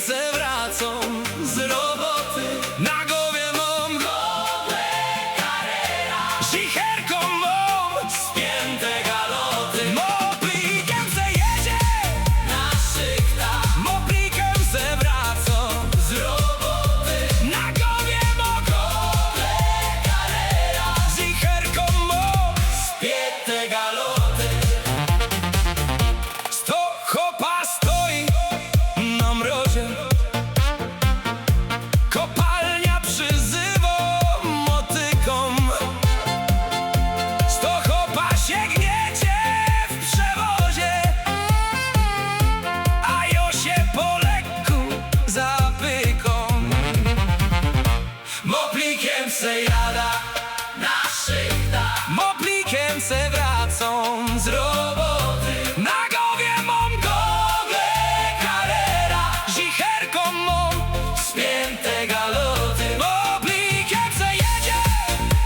se wracam z roboty. Na głowie mam gogle Carrera, zicherką mam spięte galoty. Moplikiem se jedzie na szychtach, moplikiem se wracam z roboty. Na głowie mam gogle Carrera, zicherką mam spięte galoty. Sto chopa stoi na mrozie, kopalnia przyzywa motyką. Sto chopa się gniecie w przewozie, a ja się po lekku zapyką. Moplikiem se jada na szychtach, moplikiem se wracam z roboty. Na głowie mam gogle Carrera, zicherką mam spięte galoty. Moplikiem se jedzie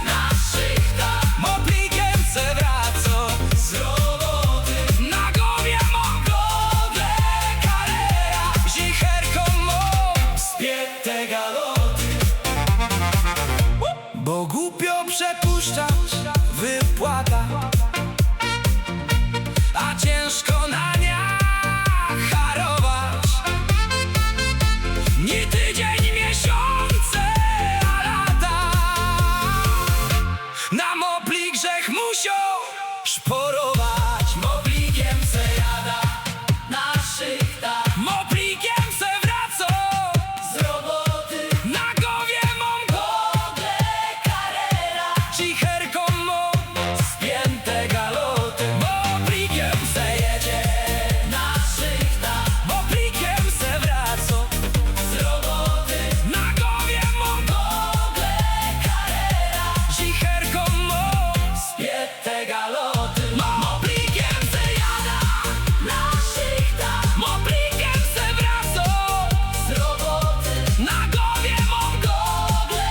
na szychtach, moplikiem se wraca z roboty. Na głowie mam gogle Carrera, zicherką mam spięte galoty. Bo głupio przepuszczać wypłata, a ciężko na niach harować. Nie tydzień, miesiące, a lata. Na mopli grzech musiał szporować. Moplikiem se jada na szychtach, moplikiem se wraca z roboty. Na głowie mam gogle Carrera, zicherką mam spięte galoty. Moplikiem se jedzie na szychtach, moplikiem se wraca z roboty. Na głowie mam gogle Carrera, zicherką mam spięte galoty. Moplikiem se jada na szychtach, moplikiem se wraca z roboty. Na głowie mam gogle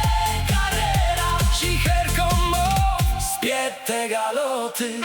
Carrera, zicherką mam spięte galoty.